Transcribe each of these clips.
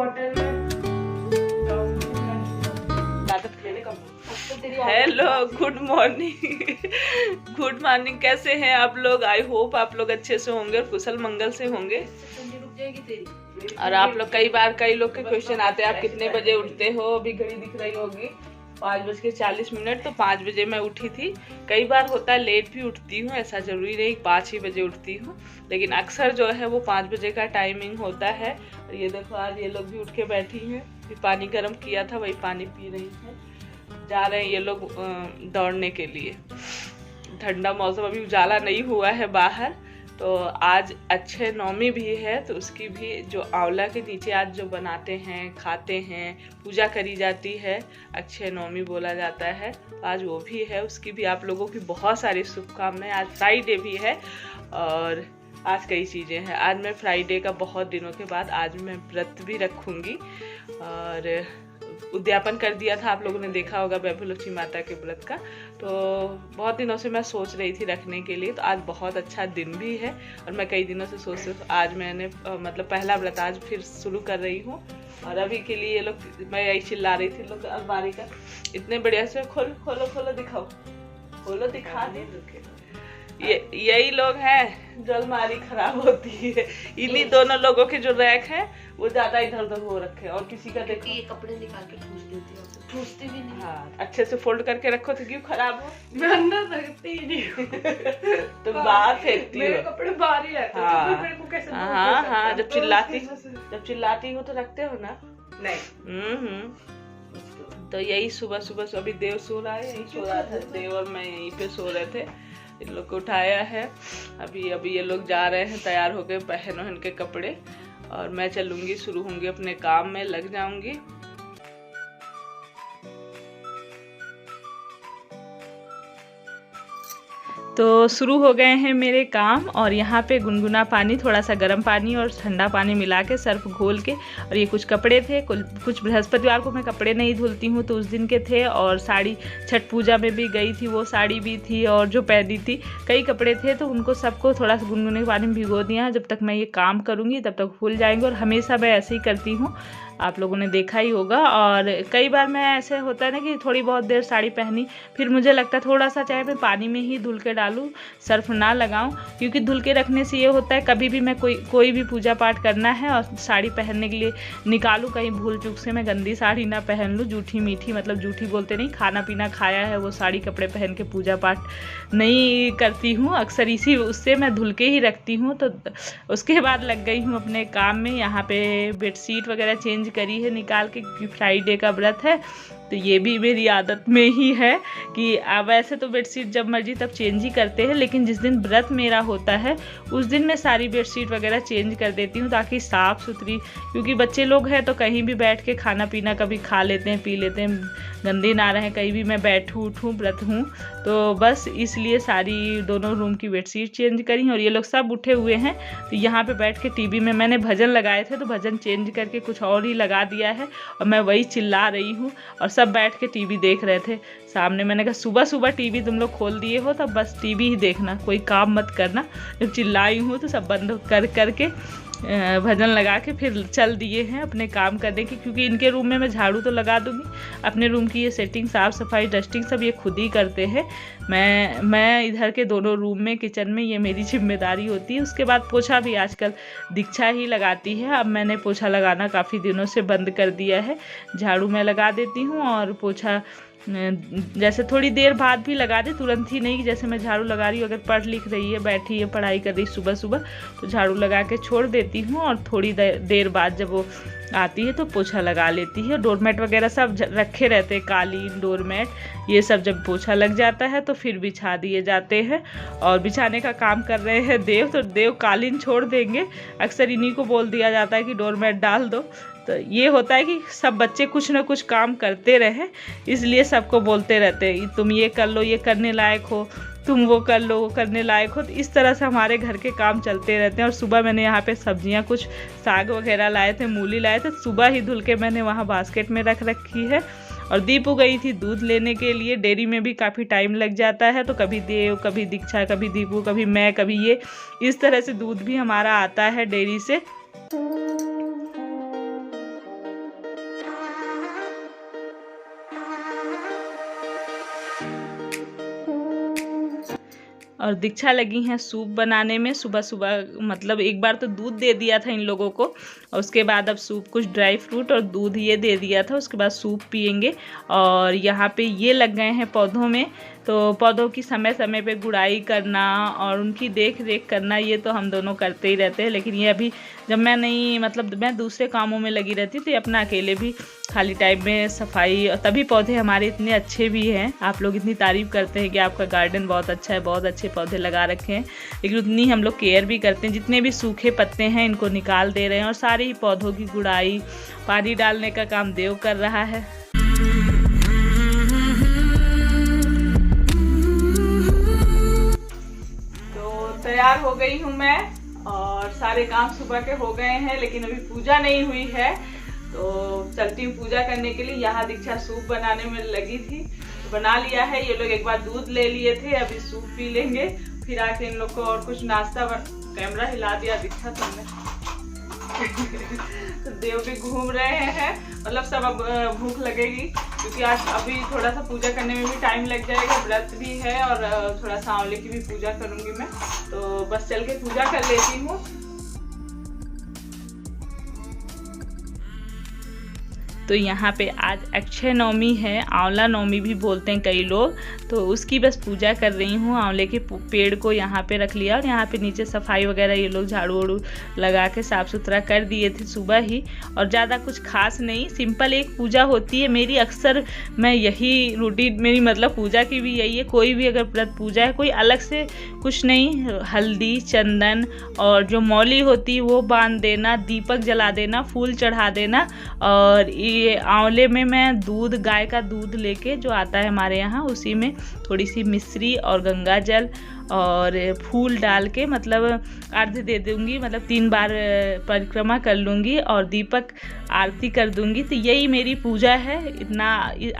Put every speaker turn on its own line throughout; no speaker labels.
Bottle में
hello, good morning. Good morning. कैसे हैं आप लोग? आई होप आप लोग अच्छे से होंगे और कुशल मंगल से होंगे। और आप लोग कई लोग के क्वेश्चन आते हैं, आप कितने बजे उठते हो? अभी घड़ी दिख रही होगी 5:40। तो 5 बजे मैं उठी थी। कई बार होता है लेट भी उठती हूँ, ऐसा जरूरी नहीं 5 ही बजे उठती हूँ, लेकिन अक्सर जो है वो 5 बजे का टाइमिंग होता है। और ये देखो आज ये लोग भी उठ के बैठी हैं, पानी गर्म किया था वही पानी पी रही हैं। जा रहे हैं ये लोग दौड़ने के लिए। ठंडा मौसम, अभी उजाला नहीं हुआ है बाहर। तो आज अक्षय नवमी भी है, तो उसकी भी जो आंवला के नीचे आज जो बनाते हैं, खाते हैं, पूजा करी जाती है, अक्षय नवमी बोला जाता है। तो आज वो भी है, उसकी भी आप लोगों की बहुत सारी शुभकामनाएं। आज फ्राइडे भी है और आज कई चीज़ें हैं। आज मैं फ्राइडे का बहुत दिनों के बाद आज मैं व्रत भी रखूँगी और उद्यापन कर दिया था, आप लोगों ने देखा होगा वैभव लक्ष्मी माता के व्रत का। तो बहुत दिनों से मैं सोच रही थी रखने के लिए, तो आज बहुत अच्छा दिन भी है और मैं कई दिनों से सोच रही हूँ। आज मैंने मतलब पहला व्रत आज फिर शुरू कर रही हूँ। और अभी के लिए ये लोग, मैं यही चिल्ला रही थी, लोग अलमारी का इतने बढ़िया से खोलो दिखाओ, खोलो दिखा दे। यही लोग हैं जो अलमारी खराब होती है। इन्हीं दोनों लोगों के जो रैक है वो ज्यादा इधर उधर हो रखे हैं। और किसी का देखो
ये कपड़े निकाल के ठूस देती हो, ठूसती भी नहीं।
हाँ, अच्छे से फोल्ड करके रखो तो क्यों खराब हो?
मैं अंदर रखती ही नहीं।
तुम बाहर फेंकती हो।
मेरे कपड़े बाहर ही रहते हैं।
हाँ।
तो मेरे को कैसे
हाँ, जब चिल्लाती हो तो रखते हो ना।
नहीं।
तो यही सुबह अभी देव सो रहा है, यही सो रहा था देव और मैं यहीं पे सो रहे थे। इन लोग को उठाया है। अभी ये लोग जा रहे हैं तैयार होके, पहन के कपड़े, और मैं चलूंगी, शुरू होंगी अपने काम में, लग जाऊंगी। तो शुरू हो गए हैं मेरे काम। और यहाँ पे गुनगुना पानी, थोड़ा सा गर्म पानी और ठंडा पानी मिला के सर्फ घोल के, और ये कुछ कपड़े थे, कुछ बृहस्पतिवार को मैं कपड़े नहीं धुलती हूँ तो उस दिन के थे, और साड़ी छठ पूजा में भी गई थी वो साड़ी भी थी, और जो पहनी थी कई कपड़े थे, तो उनको सबको थोड़ा सा गुनगुने पानी में भिगो दिया। जब तक मैं ये काम करूँगी तब तक फूल जाएंगे, और हमेशा मैं ऐसे ही करती हूँ, आप लोगों ने देखा ही होगा। और कई बार मैं ऐसे होता है ना कि थोड़ी बहुत देर साड़ी पहनी, फिर मुझे लगता है थोड़ा सा चाहे मैं पानी में ही धुल के डालूं, सर्फ ना लगाऊं, क्योंकि धुल के रखने से ये होता है कभी भी मैं कोई भी पूजा पाठ करना है और साड़ी पहनने के लिए निकालूं, कहीं भूल चूक से मैं गंदी साड़ी ना पहन लूँ, जूठी मीठी, मतलब जूठी बोलते नहीं, खाना पीना खाया है वो साड़ी कपड़े पहन के पूजा पाठ नहीं करती हूँ अक्सर, इसी उससे मैं धुल के ही रखती हूँ। तो उसके बाद लग गई हूँ अपने काम में। यहाँ पे बेडशीट वगैरह चेंज करी है निकाल के, क्योंकि फ्राइडे का व्रत है। तो ये भी मेरी आदत में ही है कि वैसे तो बेडशीट जब मर्जी तब चेंज ही करते हैं, लेकिन जिस दिन व्रत मेरा होता है उस दिन मैं सारी बेडशीट वगैरह चेंज कर देती हूँ, ताकि साफ़ सुथरी, क्योंकि बच्चे लोग हैं तो कहीं भी बैठ के खाना पीना कभी खा लेते हैं, पी लेते हैं, गंदे ना रहें, कहीं भी मैं बैठूँ उठूँ, व्रत हूँ, तो बस इसलिए सारी दोनों रूम की बेडशीट चेंज करी। और ये लोग सब उठे हुए हैं, तो यहाँ पे बैठ के टीवी में मैंने भजन लगाए थे, तो भजन चेंज करके कुछ और ही लगा दिया है, और मैं वही चिल्ला रही हूँ, और सब बैठ के टीवी देख रहे थे सामने। मैंने कहा सुबह टीवी तुम लोग खोल दिए हो, तब बस टीवी ही देखना, कोई काम मत करना। जब चिल्लाई हूँ तो सब बंद करके भजन लगा के फिर चल दिए हैं अपने काम करने की, क्योंकि इनके रूम में मैं झाड़ू तो लगा दूंगी, अपने रूम की ये सेटिंग, साफ़ सफाई, डस्टिंग सब ये खुद ही करते हैं। मैं इधर के दोनों रूम में, किचन में, ये मेरी जिम्मेदारी होती है। उसके बाद पोछा भी आजकल दीक्षा ही लगाती है, अब मैंने पोछा लगाना काफ़ी दिनों से बंद कर दिया है। झाड़ू मैं लगा देती हूँ और पोछा जैसे थोड़ी देर बाद भी लगा दे, तुरंत ही नहीं। जैसे मैं झाड़ू लगा रही हूँ, अगर पढ़ लिख रही है, बैठी है, पढ़ाई कर रही सुबह तो झाड़ू लगा के छोड़ देती हूँ, और थोड़ी देर बाद जब वो आती है तो पोछा लगा लेती है। डोरमेट वगैरह सब रखे रहते हैं, कालीन, डोरमेट, ये सब जब पोछा लग जाता है तो फिर बिछा दिए जाते हैं। और बिछाने का काम कर रहे हैं देव, तो देव कालीन छोड़ देंगे, अक्सर इन्हीं को बोल दिया जाता है कि डोरमेट डाल दो। तो ये होता है कि सब बच्चे कुछ ना कुछ काम करते रहें, इसलिए सबको बोलते रहते हैं तुम ये कर लो, ये करने लायक हो, तुम वो कर लो, वो करने लायक हो। तो इस तरह से हमारे घर के काम चलते रहते हैं। और सुबह मैंने यहाँ पे सब्जियाँ, कुछ साग वगैरह लाए थे, मूली लाए थे, सुबह ही धुल के मैंने वहाँ बास्केट में रख रखी है। और दीपू गई थी दूध लेने के लिए, डेयरी में भी काफ़ी टाइम लग जाता है, तो कभी देव, कभी दीक्षा, कभी दीपू, कभी मैं, कभी ये, इस तरह से दूध भी हमारा आता है डेयरी से। और दीक्षा लगी हैं सूप बनाने में। सुबह सुबह मतलब एक बार तो दूध दे दिया था इन लोगों को, और उसके बाद अब सूप, कुछ ड्राई फ्रूट और दूध ये दे दिया था, उसके बाद सूप पियेंगे। और यहाँ पे ये लग गए हैं पौधों में, तो पौधों की समय समय पे गुड़ाई करना और उनकी देख रेख करना, ये तो हम दोनों करते ही रहते हैं। लेकिन ये अभी जब मैं नहीं, मतलब मैं दूसरे कामों में लगी रहती तो ये अपना अकेले भी खाली टाइम में सफाई, और तभी पौधे हमारे इतने अच्छे भी हैं। आप लोग इतनी तारीफ़ करते हैं कि आपका गार्डन बहुत अच्छा है, बहुत अच्छे पौधे लगा रखे हैं, लेकिन उतनी हम लोग केयर भी करते हैं। जितने भी सूखे पत्ते हैं इनको निकाल दे रहे हैं, और सारे ही पौधों की गुड़ाई, पानी डालने का काम देव कर रहा है। तो तैयार हो गई हूँ मैं, और सारे काम सुबह के हो गए हैं, लेकिन अभी पूजा नहीं हुई है, तो चलती हूँ पूजा करने के लिए। यहाँ दीक्षा सूप बनाने में लगी थी, तो बना लिया है। ये लोग एक बार दूध ले लिए थे, अभी सूप पी लेंगे, फिर आके इन लोग को और कुछ नाश्ता। कैमरा हिला दिया दीक्षा तुमने। तो देव भी घूम रहे हैं, मतलब सब अब भूख लगेगी, क्योंकि आज अभी थोड़ा सा पूजा करने में भी टाइम लग जाएगा, व्रत भी है, और थोड़ा सा आंवले की भी पूजा करूंगी मैं, तो बस चल के पूजा कर लेती हूँ। तो यहाँ पे आज अक्षय नवमी है, आंवला नवमी भी बोलते हैं कई लोग, तो उसकी बस पूजा कर रही हूँ। आंवले के पेड़ को यहाँ पे रख लिया, और यहाँ पे नीचे सफाई वगैरह ये लोग झाड़ू वाड़ू लगा के साफ़ सुथरा कर दिए थे सुबह ही। और ज़्यादा कुछ खास नहीं, सिंपल एक पूजा होती है मेरी। अक्सर मैं यही रूटीन मेरी, मतलब पूजा की भी यही है। कोई भी अगर व्रत पूजा है, कोई अलग से कुछ नहीं, हल्दी चंदन और जो मौली होती है वो बांध देना, दीपक जला देना, फूल चढ़ा देना। और ये आंवले में मैं दूध, गाय का दूध लेके जो आता है हमारे यहाँ, उसी में थोड़ी सी मिश्री और गंगा जल और फूल डाल के मतलब अर्घ्य दे दूंगी, मतलब 3 बार परिक्रमा कर लूँगी और दीपक आरती कर दूंगी। तो यही मेरी पूजा है। इतना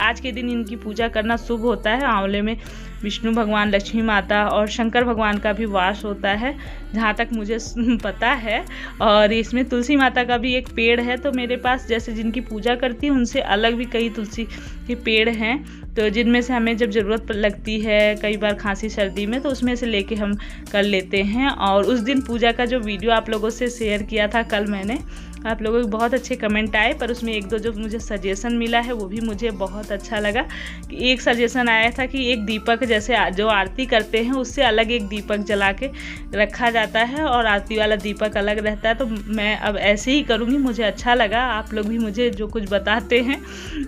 आज के दिन इनकी पूजा करना शुभ होता है। आंवले में विष्णु भगवान, लक्ष्मी माता और शंकर भगवान का भी वास होता है, जहाँ तक मुझे पता है। और इसमें तुलसी माता का भी एक पेड़ है, तो मेरे पास जैसे जिनकी पूजा करती हूँ उनसे अलग भी कई तुलसी के पेड़ हैं, तो जिनमें से हमें जब ज़रूरत लगती है कई बार खांसी सर्दी में, तो उसमें से लेके हम कर लेते हैं। और उस दिन पूजा का जो वीडियो आप लोगों से शेयर किया था कल मैंने, आप लोगों के बहुत अच्छे कमेंट आए, पर उसमें 1-2 जो मुझे सजेशन मिला है वो भी मुझे बहुत अच्छा लगा। कि एक सजेशन आया था कि एक दीपक, जैसे जो आरती करते हैं उससे अलग एक दीपक जला के रखा जाता है और आरती वाला दीपक अलग रहता है। तो मैं अब ऐसे ही करूँगी, मुझे अच्छा लगा। आप लोग भी मुझे जो कुछ बताते हैं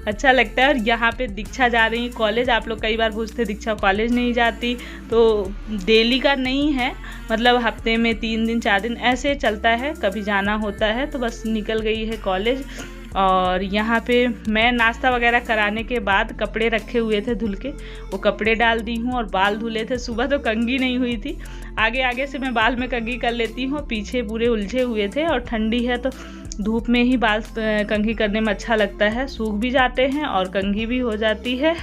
अच्छा लगता है। और यहाँ पे दीक्षा जा रही है कॉलेज। आप लोग कई बार पूछते दीक्षा कॉलेज नहीं जाती, तो डेली का नहीं है, मतलब हफ्ते में 3 दिन 4 दिन ऐसे चलता है, कभी जाना होता है, तो बस निकल गई है कॉलेज। और यहाँ पे मैं नाश्ता वगैरह कराने के बाद कपड़े रखे हुए थे धुल के, वो कपड़े डाल दी हूँ और बाल धुले थे। सुबह तो कंघी नहीं हुई थी, आगे आगे से मैं बाल में कंघी कर लेती हूँ, पीछे पूरे उलझे हुए थे। और ठंडी है तो धूप में ही बाल कंघी करने में अच्छा लगता है, सूख भी जाते हैं और कंघी भी हो जाती है।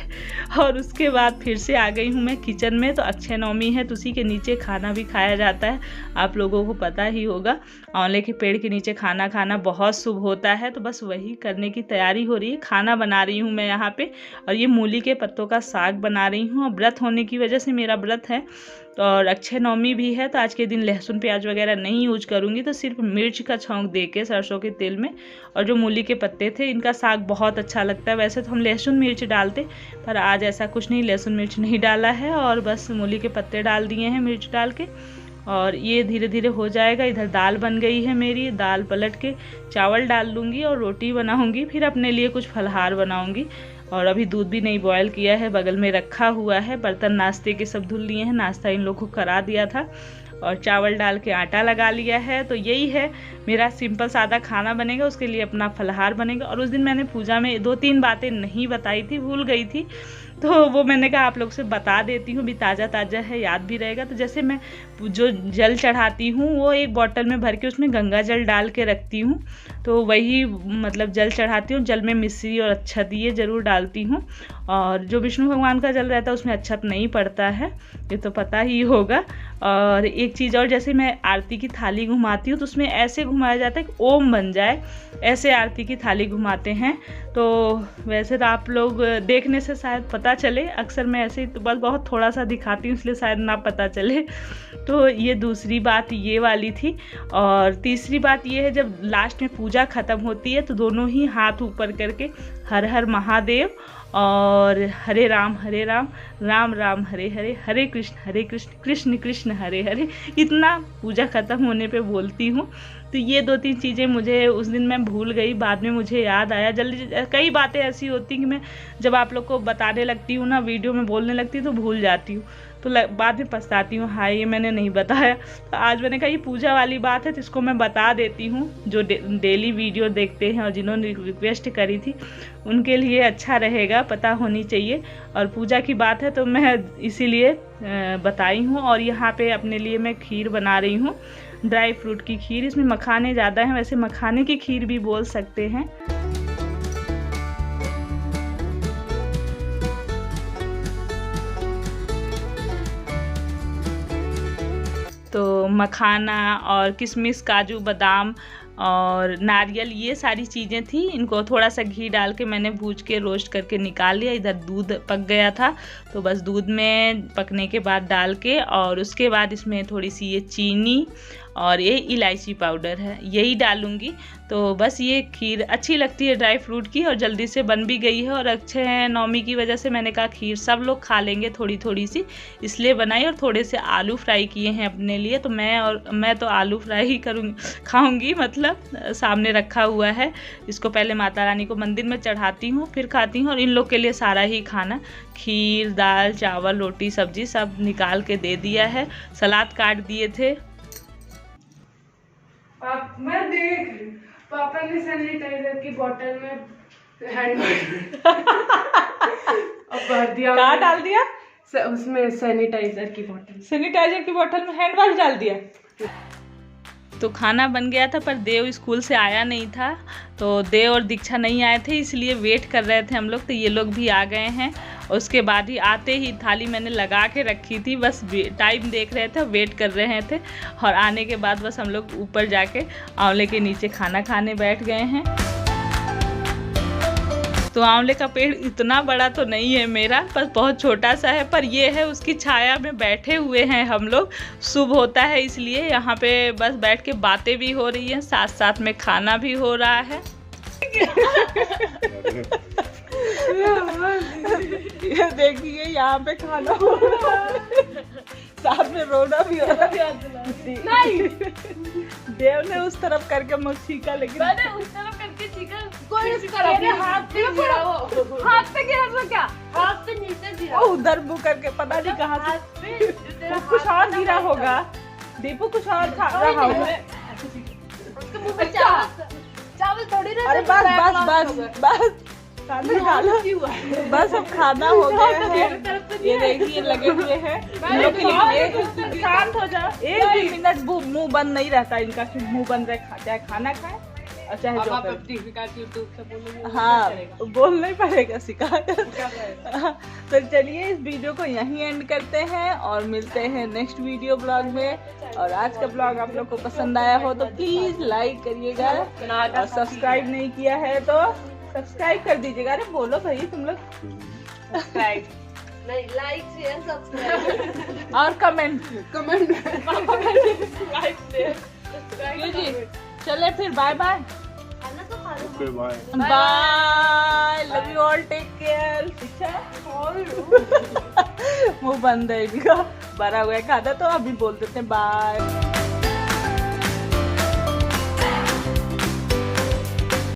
और उसके बाद फिर से आ गई हूँ मैं किचन में। तो अक्षय नवमी है, तो उसी के नीचे खाना भी खाया जाता है, आप लोगों को पता ही होगा। आंवले के पेड़ के नीचे खाना खाना बहुत शुभ होता है, तो बस वही करने की तैयारी हो रही है। खाना बना रही हूँ मैं यहाँ पे, और ये मूली के पत्तों का साग बना रही हूँ। और व्रत होने की वजह से, मेरा व्रत है और अक्षय नवमी भी है, तो आज के दिन लहसुन प्याज वगैरह नहीं यूज करूँगी, तो सिर्फ मिर्च का छौंक दे के सरसों के तेल में। और जो मूली के पत्ते थे, इनका साग बहुत अच्छा लगता है। वैसे तो हम लहसुन मिर्च डालते, पर आज ऐसा कुछ नहीं, लहसुन मिर्च नहीं डाला है, और बस मूली के पत्ते डाल दिए हैं मिर्च डाल के। और ये धीरे धीरे हो जाएगा। इधर दाल बन गई है मेरी, दाल पलट के चावल डाल लूँगी और रोटी बनाऊँगी, फिर अपने लिए कुछ फलहार बनाऊँगी। और अभी दूध भी नहीं बॉयल किया है, बगल में रखा हुआ है। बर्तन नाश्ते के सब धुल लिए हैं, नाश्ता इन लोगों को करा दिया था, और चावल डाल के आटा लगा लिया है। तो यही है मेरा सिंपल सादा खाना बनेगा, उसके लिए अपना फलहार बनेगा। और उस दिन मैंने पूजा में 2-3 बातें नहीं बताई थी, भूल गई थी, तो वो मैंने कहा आप लोग से बता देती हूँ, भी ताज़ा ताज़ा है, याद भी रहेगा। तो जैसे मैं जो जल चढ़ाती हूँ वो एक बॉटल में भर के उसमें गंगा जल डाल के रखती हूँ, तो वही मतलब जल चढ़ाती हूँ। जल में मिश्री और अक्षत ये ज़रूर डालती हूँ। और जो विष्णु भगवान का जल रहता है उसमें अक्षत नहीं पड़ता है, ये तो पता ही होगा। और एक चीज़ और, जैसे मैं आरती की थाली घुमाती हूँ तो उसमें ऐसे घुमाया जाता है कि ओम बन जाए, ऐसे आरती की थाली घुमाते हैं। तो वैसे तो आप लोग देखने से शायद पता पता चले। अक्सर मैं ऐसे ही तो बस बहुत थोड़ा सा दिखाती हूँ, इसलिए शायद ना पता चले। तो ये दूसरी बात ये वाली थी। और तीसरी बात ये है, जब लास्ट में पूजा ख़त्म होती है तो दोनों ही हाथ ऊपर करके हर हर महादेव और हरे राम राम राम हरे हरे, हरे कृष्ण कृष्ण कृष्ण हरे हरे, इतना पूजा ख़त्म होने पे बोलती हूँ। तो ये 2-3 चीज़ें मुझे उस दिन मैं भूल गई, बाद में मुझे याद आया। जल्दी कई बातें ऐसी होती कि मैं जब आप लोग को बताने लगती हूँ ना, वीडियो में बोलने लगती हूँ तो भूल जाती हूँ, तो बाद में पछताती हूँ, हाँ ये मैंने नहीं बताया। तो आज मैंने कहा ये पूजा वाली बात है तो इसको मैं बता देती हूँ। जो डेली वीडियो देखते हैं और जिन्होंने रिक्वेस्ट करी थी उनके लिए अच्छा रहेगा, पता होनी चाहिए। और पूजा की बात है तो मैं इसीलिए बताई हूँ। और यहाँ पे अपने लिए मैं खीर बना रही हूँ, ड्राई फ्रूट की खीर। इसमें मखाने ज़्यादा हैं, वैसे मखाने की खीर भी बोल सकते हैं। तो मखाना और किशमिश, काजू, बादाम और नारियल, ये सारी चीज़ें थी। इनको थोड़ा सा घी डाल के मैंने भूज के रोस्ट करके निकाल लिया। इधर दूध पक गया था तो बस दूध में पकने के बाद डाल के, और उसके बाद इसमें थोड़ी सी ये चीनी और ये इलायची पाउडर है, यही डालूंगी। तो बस ये खीर अच्छी लगती है ड्राई फ्रूट की, और जल्दी से बन भी गई है। और अच्छे हैं नौमी की वजह से मैंने कहा खीर सब लोग खा लेंगे थोड़ी थोड़ी सी, इसलिए बनाई। और थोड़े से आलू फ्राई किए हैं अपने लिए, तो मैं तो आलू फ्राई ही खाऊंगी, मतलब सामने रखा हुआ है। इसको पहले माता रानी को मंदिर में चढ़ाती हूँ, फिर खाती हूँ। और इन लोग के लिए सारा ही खाना, खीर, दाल, चावल, रोटी, सब्जी सब निकाल के दे दिया है। सलाद काट दिए थे।
मैं देख रही, पापा ने सैनिटाइजर की बोतल में हैंड अब भर दिया।
क्या डाल दिया?
उसमें सैनिटाइजर की बोतल,
सैनिटाइजर की बोतल में हैंड वॉश डाल दिया। तो खाना बन गया था, पर देव स्कूल से आया नहीं था, तो देव और दीक्षा नहीं आए थे, इसलिए वेट कर रहे थे हम लोग। तो ये लोग भी आ गए हैं। उसके बाद ही आते ही थाली मैंने लगा के रखी थी, बस टाइम देख रहे थे, वेट कर रहे थे। और आने के बाद बस हम लोग ऊपर जाके आंवले के नीचे खाना खाने बैठ गए हैं। तो आंवले का पेड़ इतना बड़ा तो नहीं है मेरा, बस बहुत छोटा सा है, पर ये है उसकी छाया में बैठे हुए हैं हम लोग। शुभ होता है इसलिए यहाँ पे बस बैठ के बातें भी हो रही हैं, साथ साथ में खाना भी हो रहा है। ये देखिए यहाँ पे खाना हो रहा है, साथ में रोना भी हो रहा है। नहीं, देव ने उस तरफ करके मुझे छीका, लेकिन
मैंने उस तरफ करके छीका, कोई इस तरफ नहीं। हाथ पे गिरा, वो हाथ पे गिरा तो क्या, हाथ पे नीचे गिरा,
वो उधर मुँह करके पता नहीं कहाँ से कुछ और गिरा होगा। दीपू कुछ और खा रहा होगा,
उसके मुंह में चावल थोड़ी ना।
अरे बस खाना खा लो, बस अब खाना हो गया है। ये देखिए लगे हुए हैं, शांत हो जाओ। एक भी मिनट मुंह बंद नहीं रहता इनका, मुंह बंद रहे, चाहे खाना खाए और चाहे जो करें। हाँ, बोल नहीं पड़ेगा, शिकायत। तो चलिए इस वीडियो को यहीं एंड करते हैं और मिलते हैं नेक्स्ट वीडियो ब्लॉग में। और आज का ब्लॉग आप लोग को पसंद आया हो तो प्लीज लाइक करिएगा, और सब्सक्राइब नहीं किया है तो सब्सक्राइब कर दीजिएगा। अरे बोलो भाई तुम लोग, सब्सक्राइब
नहीं, लाइक शेयर सब्सक्राइब
और कमेंट
लाइक शेयर
जी। चले फिर, बाय बाय,
खाना तो खा लो।
Bye, love you all, take care. मुंह बंद है इनका, बड़ा हुआ खाना, तो अभी बोल देते हैं बाय।